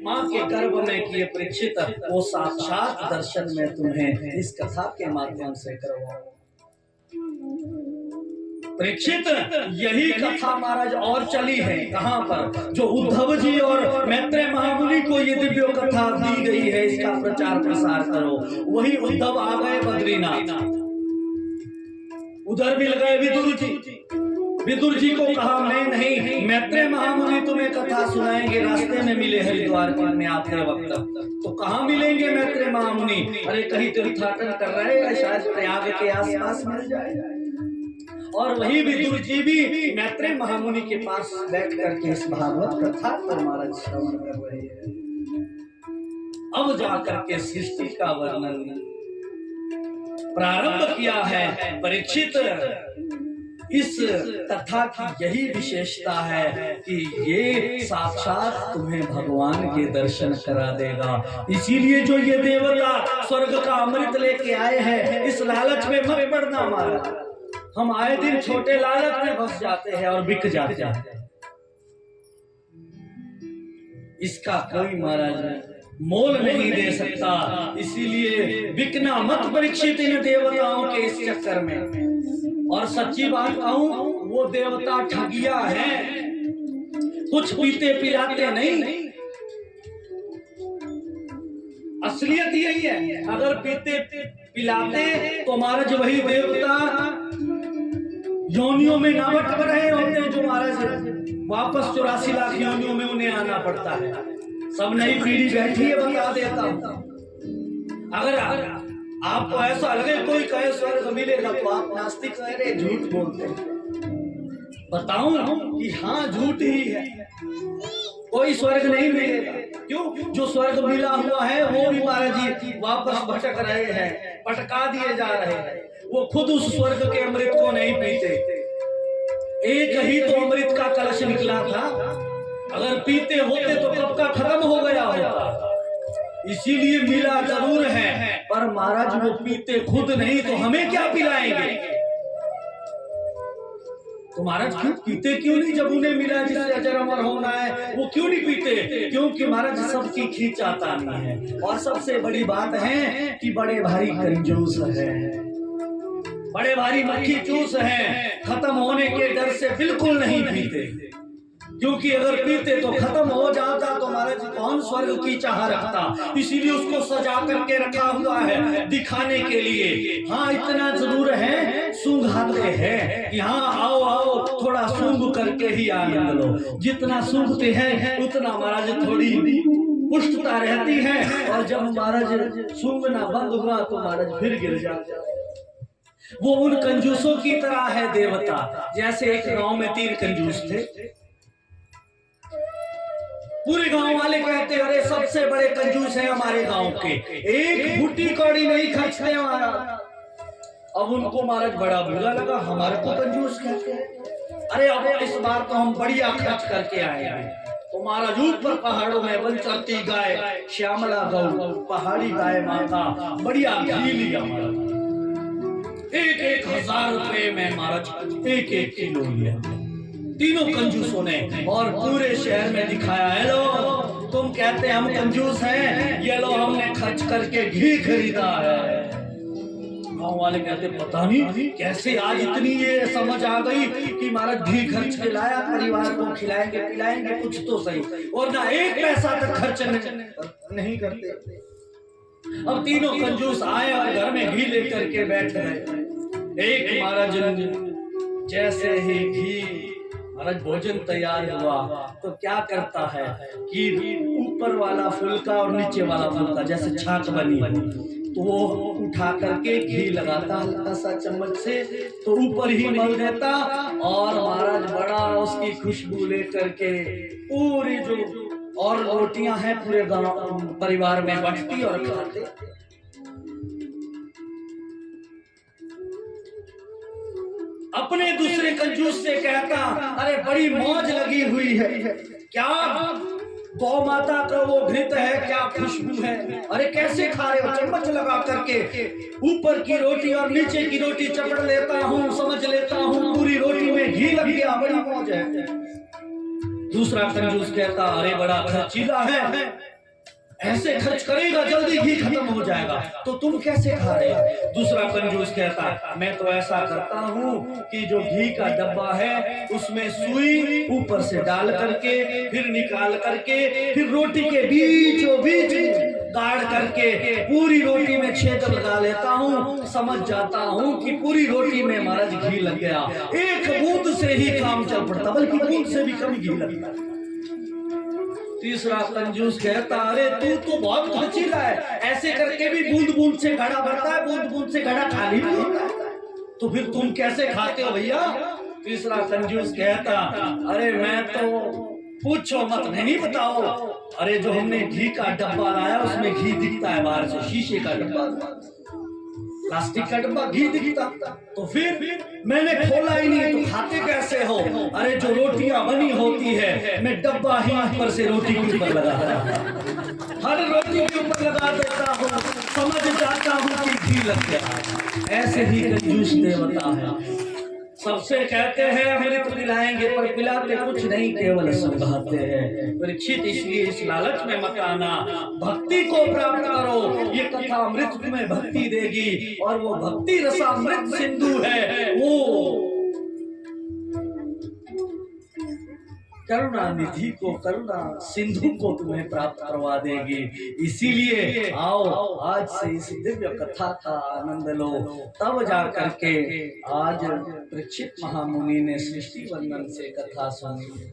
माँ के गर्भ में किए परीक्षित, वो साक्षात दर्शन में तुम्हें इस कथा के माध्यम से करवाऊं। परीक्षित, यही कथा महाराज और चली है कहां पर, जो उद्धव जी और मैत्रेय महामुनि को ये दिव्य कथा दी गई है, इसका प्रचार प्रसार करो। वही उद्धव आ गए बद्रीनाथ, उधर मिल गए विदुर जी। विदुर जी को कहा मैं नहीं, मैत्रेय महामुनि तुम्हें कथा सुनाएंगे। रास्ते में मिले हरिद्वार में आते वक्त, तो कहाँ मिलेंगे मैत्रेय महामुनि? अरे कहीं तीर्थाटन कर रहे हैं, शायद प्रयाग के आसपास मिल जाए। और वही विदुर जी भी मैत्रेय महामुनि के पास बैठ करके इस भागवत कथा पर महाराज श्रवण कर रहे हैं। अब जाकर के सृष्टि का वर्णन प्रारंभ किया है। परीक्षित, इस कथा की यही विशेषता है कि ये साक्षात तुम्हें भगवान के दर्शन करा देगा। इसीलिए जो ये देवता स्वर्ग का अमृत लेके आए हैं, इस लालच में मत पड़ना महाराज। हम आए दिन छोटे लालच में फंस जाते हैं और बिक जाते हैं। इसका कोई महाराज मोल नहीं दे सकता, इसीलिए बिकना मत परीक्षित इन देवताओं के इस चक्कर में। और सच्ची बात कहूं, वो देवता ठगिया है, कुछ पीते पिलाते नहीं। असलियत यही है, अगर पीते पिलाते तो महाराज वही देवता योनियों में नावट कर रहे होते हैं, जो महाराज वापस 84 लाख योनियों में उन्हें आना पड़ता है। सब नई पीढ़ी बैठी है, बता देता हूं। अगर आपको ऐसा लगे कोई कहे स्वर्ग मिलेगा, तो आप नास्तिक कह रहे, झूठ बोलते हैं। बताऊं कि हाँ झूठ ही है, कोई स्वर्ग नहीं मिलेगा। क्यों? जो स्वर्ग मिला हुआ है वो भी महाराज जी वापस भटक रहे हैं, भटका दिए जा रहे हैं। वो खुद उस स्वर्ग के अमृत को नहीं पीते। एक ही तो अमृत का कलश निकला था, अगर पीते होते तो कब का खत्म हो गया होता। इसीलिए मिला जरूर है, पर महाराज वो पीते खुद नहीं, तो हमें क्या पिलाएंगे? तो महाराज क्यों पीते क्यों नहीं? जब उन्हें मिला जिसे अजर अमर होना है, वो क्यों नहीं पीते? क्योंकि महाराज सबकी खींचाता नहीं है। और सबसे बड़ी बात है कि बड़े भारी कंजूस है, बड़े भारी मक्खी चूस है, खत्म होने के डर से बिल्कुल नहीं पीते। क्योंकि अगर पीते तो खत्म हो जाता, तो महाराज कौन स्वर्ग की चाह रखता। इसीलिए उसको सजा करके रखा हुआ है, दिखाने के लिए। हाँ इतना जरूर है, सूंघाते हैं कि हाँ आओ आओ, थोड़ा सूंघ करके ही आनंद लो। जितना सूंघते हैं उतना महाराज थोड़ी पुष्टता रहती है, और जब महाराज सूंघना बंद हुआ तो महाराज फिर गिर जाते। वो उन कंजूसों की तरह है देवता, जैसे एक गांव में 3 कंजूस थे। पूरे गांव वाले कहते अरे सबसे बड़े कंजूस हैं हमारे गांव के, एक बूटी कौड़ी नहीं खर्चते हमारा। अब उनको महाराज बड़ा बुरा लगा, हमारे को कंजूस कहते हैं। अरे अब इस बार तो हम बढ़िया खर्च करके आए हैं। तो महाराज ऊपर पहाड़ों में वन चरती गाय, श्यामला गौ, पहाड़ी गाय माता, बढ़िया घी लिया महाराज। 1,000 रुपए में महाराज 1 किलो लिया, तीनों कंजूसों ने, और पूरे शहर में दिखाया। हेलो, तुम कहते हम कंजूस हैं, ये लो हमने खर्च करके घी खरीदा है। गाँव वाले कहते पता नहीं कैसे आज इतनी ये समझ आ गई कि महाराज घी खर्च के लाया, परिवार को खिलाएंगे पिलाएंगे कुछ तो सही, और ना 1 पैसा तक खर्च नहीं करते। अब तीनों कंजूस आए और घर में घी लेकर के बैठ गए। एक महाराज जैसे ही घी महाराज भोजन तैयार हुआ तो क्या करता है कि ऊपर वाला फुल्का और नीचे वाला फुल्का जैसे छाछ बनी, तो वो उठा करके घी लगाता हल्का सा चम्मच से, तो ऊपर ही मल देता, और महाराज बड़ा उसकी खुशबू लेकर के पूरी जो और रोटियां हैं पूरे गांव परिवार में बंटती और खाते। अपने दूसरे कंजूस से कहता अरे बड़ी मौज लगी हुई है, क्या गौ माता का वो घृत है, क्या खुशबू है, अरे कैसे खा रहे हो? चम्मच लगा करके ऊपर की रोटी और नीचे की रोटी चपड़ लेता हूँ, समझ लेता हूँ पूरी रोटी में घी लग गया, बड़ी मौज है। दूसरा कंजूस कहता अरे बड़ा खर्चीला है, ऐसे खर्च करेगा जल्दी घी खत्म हो जाएगा, तो तुम कैसे खा रहे हो? दूसरा कंजूस कहता मैं तो ऐसा करता हूँ कि जो घी का डब्बा है उसमें सुई ऊपर से डाल करके फिर निकाल करके फिर रोटी के बीचों बीच गाड़ करके पूरी रोटी में छेद लगा लेता हूँ, समझ जाता हूँ कि पूरी रोटी में महाराज घी लग गया, एक बूंद से ही काम चल पड़ता, बल्कि बूंद से भी कम घी लगता। तीसरा कंजूस कहता अरे तू तो बहुत खर्चीला है, ऐसे करके भी बूंद बूंद से घड़ा भरता है, बूंद बूंद से घड़ा खाली भी होता है, तो फिर तुम कैसे खाते हो भैया? तीसरा कंजूस कहता अरे मैं तो पूछो मत, नहीं बताओ, अरे जो हमने घी का डब्बा लाया उसमें घी दिखता है बाहर से, शीशे का डब्बा, प्लास्टिक का डब्बा, घी दिखता, तो फिर मैंने खोला ही नहीं, तो खाते कैसे हो? अरे जो रोटियां बनी होती है मैं डब्बा ही ऊपर से रोटी के ऊपर लगा देता, हर रोटी के ऊपर लगा देता हूँ, समझ जाता हूँ कि घी लग गया। ऐसे ही कंजूस देवता है, सबसे कहते हैं अमृत पिलाएंगे पर पिलाते कुछ नहीं, केवल सुंघाते हैं। परीक्षित इसलिए इस लालच में मत आना, भक्ति को प्राप्त करो, ये कथा अमृत तुम्हें भक्ति देगी, और वो भक्ति रसामृत सिंधु है, वो करुणा निधि को, करुणा सिंधु को तुम्हें प्राप्त करवा देगी। इसीलिए आओ आज से इस दिव्य कथा का आनंद लो, तब जा करके आज परीक्षित महामुनि ने सृष्टि वंदन से कथा सुनी।